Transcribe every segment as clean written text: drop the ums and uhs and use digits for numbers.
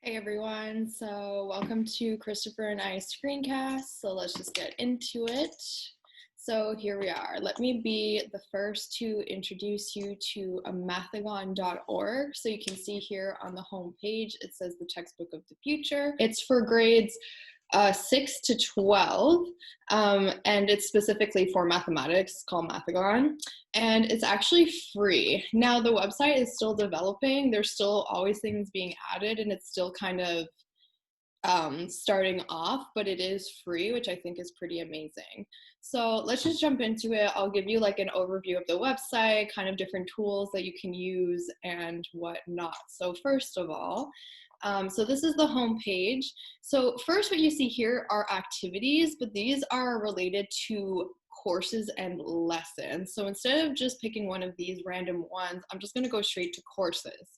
Hey everyone, so welcome to Christopher and I Screencast. So let's just get into it. So here we are. Let me be the first to introduce you to mathagon.org. So you can see here on the home page, it says the textbook of the future. It's for grades 6 to 12, and it's specifically for mathematics, called Mathagon, and it's actually free. Now the website is still developing, there's still always things being added, and it's still kind of starting off, but it is free, which I think is pretty amazing. So let's just jump into it. I'll give you like an overview of the website, kind of different tools that you can use and whatnot. So first of all, so this is the home page. So first what you see here are activities, but these are related to courses and lessons. So instead of just picking one of these random ones, I'm just gonna go straight to courses.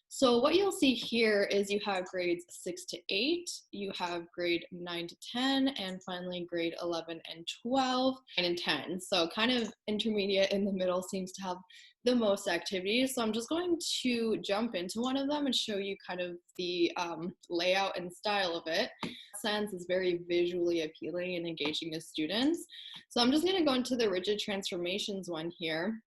So what you'll see here is you have grades 6 to 8, you have grade 9 to 10, and finally grade 11 and 12, 9 and 10. So kind of intermediate in the middle seems to have the most activities. So I'm just going to jump into one of them and show you kind of the layout and style of it. Sense is very visually appealing and engaging to students. So I'm just going to go into the rigid transformations one here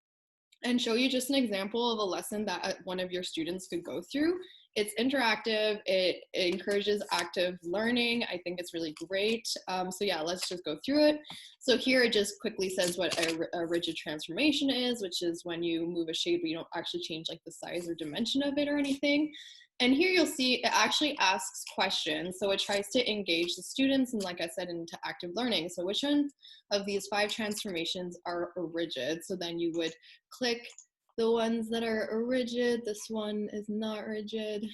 and show you just an example of a lesson that one of your students could go through. It's interactive, it encourages active learning. I think it's really great. So yeah, let's just go through it. So here it just quickly says what a rigid transformation is, which is when you move a shape but you don't actually change like the size or dimension of it or anything. And here you'll see it actually asks questions. So it tries to engage the students and, like I said, into active learning. So which one of these 5 transformations are rigid? So then you would click the ones that are rigid. This one is not rigid.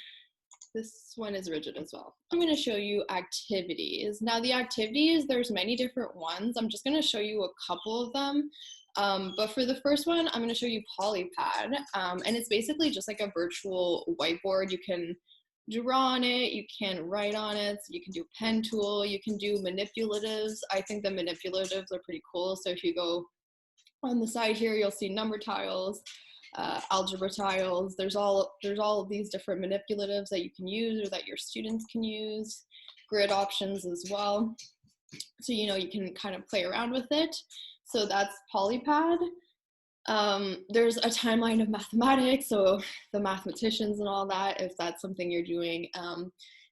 This one is rigid as well. I'm going to show you activities. Now the activities, there's many different ones. I'm just going to show you a couple of them. But for the first one, I'm going to show you Polypad, and it's basically just like a virtual whiteboard. You can draw on it, you can write on it, so you can do pen tool, you can do manipulatives. I think the manipulatives are pretty cool. So if you go on the side here, you'll see number tiles, algebra tiles. There's all of these different manipulatives that you can use or that your students can use. Grid options as well. So you can kind of play around with it. So that's Polypad. There's a timeline of mathematics, so the mathematicians and all that, if that's something you're doing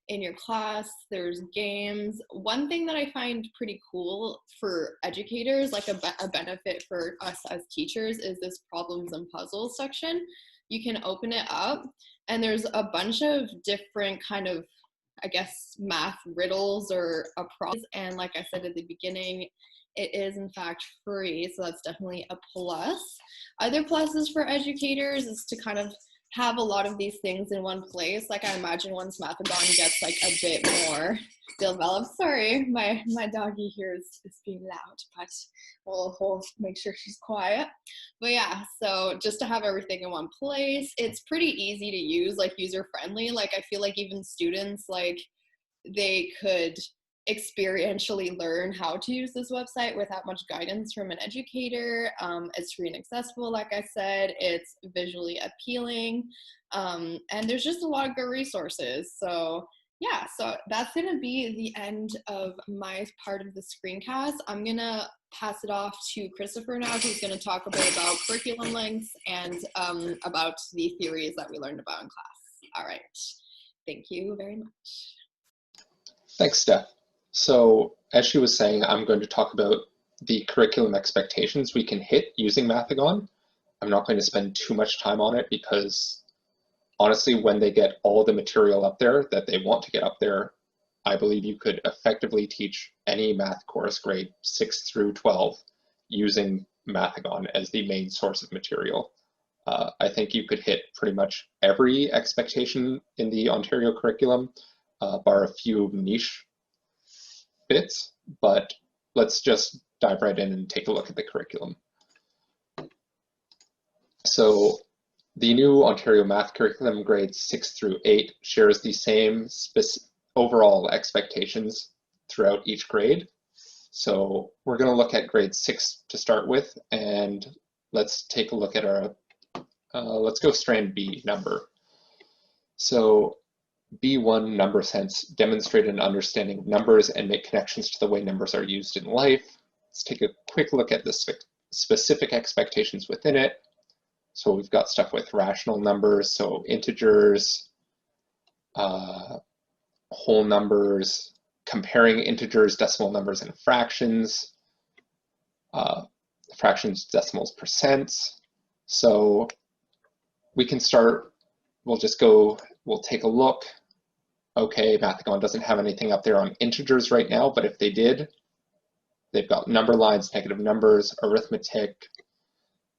in your class. There's games. One thing that I find pretty cool for educators, like a benefit for us as teachers, is this problems and puzzles section. You can open it up, and there's a bunch of different kind of, I guess, math riddles or a problem. And like I said at the beginning, it is in fact free, so that's definitely a plus. Other pluses for educators is to kind of have a lot of these things in one place. Like I imagine once Mathagon gets like a bit more developed. Sorry, my doggy here is being loud, but we'll make sure she's quiet. But yeah, so just to have everything in one place, it's pretty easy to use, like user friendly. Like I feel like even students, like they could experientially learn how to use this website without much guidance from an educator. It's free and accessible, like I said. It's visually appealing, and there's just a lot of good resources. So yeah, so that's gonna be the end of my part of the screencast. I'm gonna pass it off to Christopher now, who's gonna talk a bit about curriculum lengths and about the theories that we learned about in class. All right, thank you very much. Thanks, Steph. So as she was saying, I'm going to talk about the curriculum expectations we can hit using Mathagon. I'm not going to spend too much time on it because honestly, when they get all the material up there that they want to get up there, I believe you could effectively teach any math course grade 6 through 12 using Mathagon as the main source of material. I think you could hit pretty much every expectation in the Ontario curriculum, bar a few niche bits, but let's just dive right in and take a look at the curriculum. So the new Ontario math curriculum grades 6 through 8 shares the same overall expectations throughout each grade. So we're going to look at grade 6 to start with, and let's take a look at our, let's go strand B number. So B1 number sense, demonstrate an understanding of numbers and make connections to the way numbers are used in life. Let's take a quick look at the specific expectations within it. So we've got stuff with rational numbers, so integers, whole numbers, comparing integers, decimal numbers, and fractions, fractions, decimals, percents. So we can start, we'll take a look. Okay, Mathagon doesn't have anything up there on integers right now, but if they did, they've got number lines, negative numbers, arithmetic.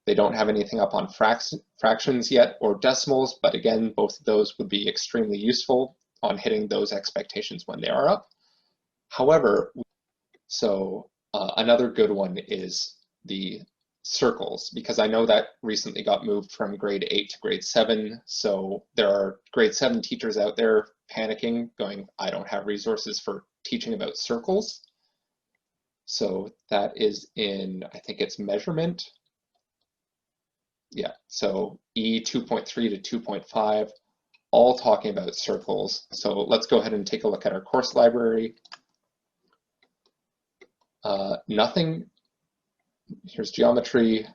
They don't have anything up on fractions yet or decimals, but again, both of those would be extremely useful on hitting those expectations when they are up. However, another good one is the circles, because I know that recently got moved from grade 8 to grade 7. So there are grade 7 teachers out there panicking, going, I don't have resources for teaching about circles. So that is in, I think it's measurement. Yeah, so E 2.3 to 2.5, all talking about circles. So let's go ahead and take a look at our course library. Nothing, here's geometry.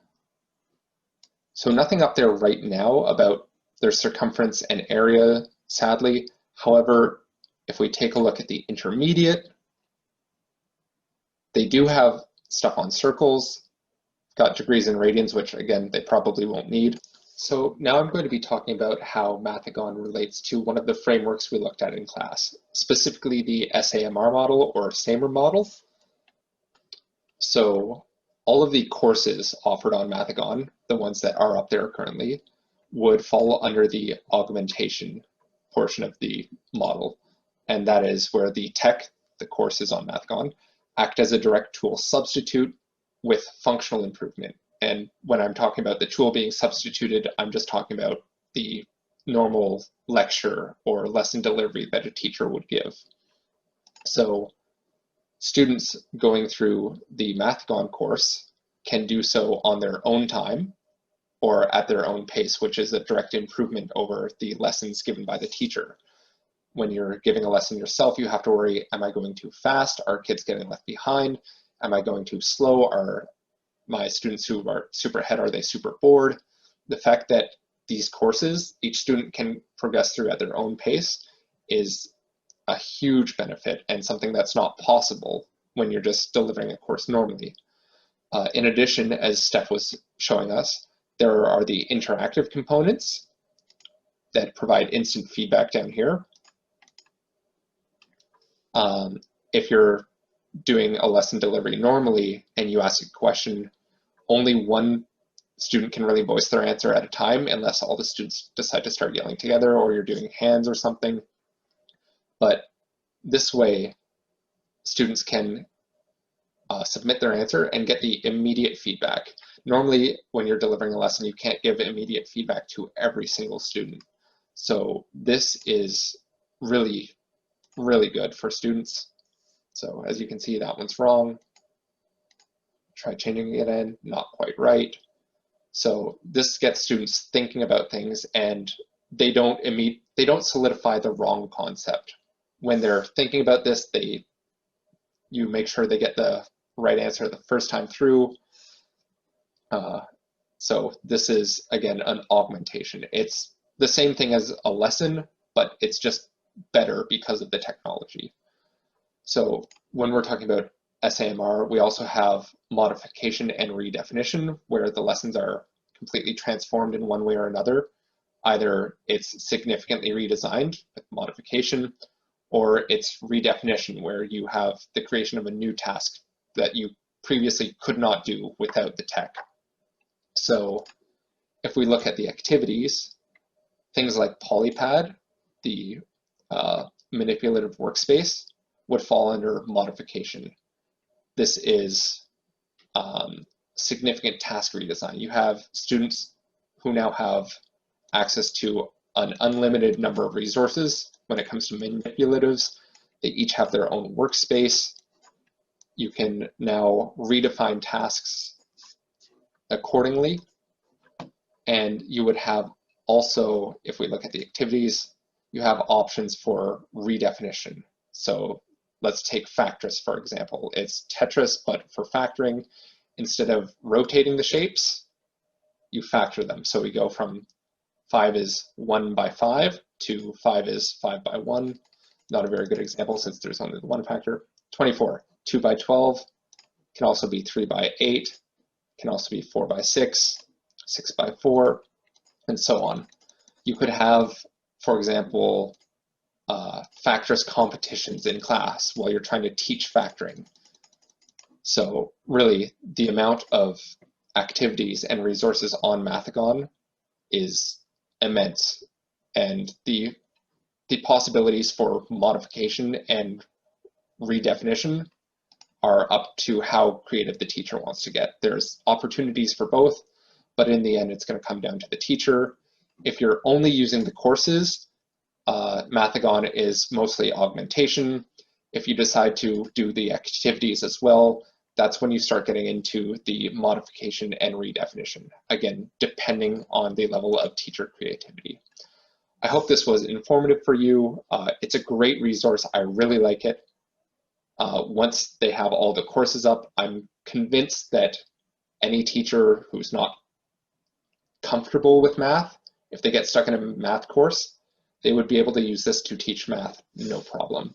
So nothing up there right now about their circumference and area, sadly. However, if we take a look at the intermediate, they do have stuff on circles, got degrees and radians, which again, they probably won't need. So now I'm going to be talking about how Mathagon relates to one of the frameworks we looked at in class, specifically the SAMR model or Samr model. So all of the courses offered on Mathagon, the ones that are up there currently, would fall under the augmentation portion of the model. And that is where the courses on Mathagon, act as a direct tool substitute with functional improvement. And when I'm talking about the tool being substituted, I'm just talking about the normal lecture or lesson delivery that a teacher would give. So students going through the Mathagon course can do so on their own time or at their own pace, which is a direct improvement over the lessons given by the teacher. When you're giving a lesson yourself, you have to worry, am I going too fast? Are kids getting left behind? Am I going too slow? Are my students who are super ahead, are they super bored? The fact that these courses, each student can progress through at their own pace is a huge benefit and something that's not possible when you're just delivering a course normally. In addition, as Steph was showing us, there are the interactive components that provide instant feedback down here. If you're doing a lesson delivery normally and you ask a question, only one student can really voice their answer at a time unless all the students decide to start yelling together or you're doing hands or something. But this way, students can submit their answer and get the immediate feedback. Normally, when you're delivering a lesson, you can't give immediate feedback to every single student. So this is really, really good for students. So as you can see, that one's wrong. Try changing it in, not quite right. So this gets students thinking about things and they don't solidify the wrong concept. When they're thinking about this, you make sure they get the right answer the first time through. So this is, again, an augmentation. It's the same thing as a lesson, but it's just better because of the technology. So when we're talking about SAMR, we also have modification and redefinition, where the lessons are completely transformed in one way or another. Either it's significantly redesigned with modification, or it's redefinition, where you have the creation of a new task that you previously could not do without the tech. So if we look at the activities, things like Polypad, the manipulative workspace, would fall under modification. This is significant task redesign. You have students who now have access to an unlimited number of resources when it comes to manipulatives. They each have their own workspace. You can now redefine tasks accordingly. And you would have also, if we look at the activities, you have options for redefinition. So let's take Factress, for example. It's Tetris, but for factoring, instead of rotating the shapes, you factor them. So we go from 5 is 1 by 5 to 5 is 5 by 1. Not a very good example since there's only the one factor. 24, 2 by 12, can also be 3 by 8, can also be 4 by 6, 6 by 4, and so on. You could have, for example, Factress competitions in class while you're trying to teach factoring. So really, the amount of activities and resources on Mathigon is immense, and the possibilities for modification and redefinition are up to how creative the teacher wants to get. There's opportunities for both, but in the end, it's going to come down to the teacher. If you're only using the courses, Mathigon is mostly augmentation. If you decide to do the activities as well, that's when you start getting into the modification and redefinition, again, depending on the level of teacher creativity. I hope this was informative for you. It's a great resource. I really like it. Once they have all the courses up, I'm convinced that any teacher who's not comfortable with math, if they get stuck in a math course, they would be able to use this to teach math, no problem.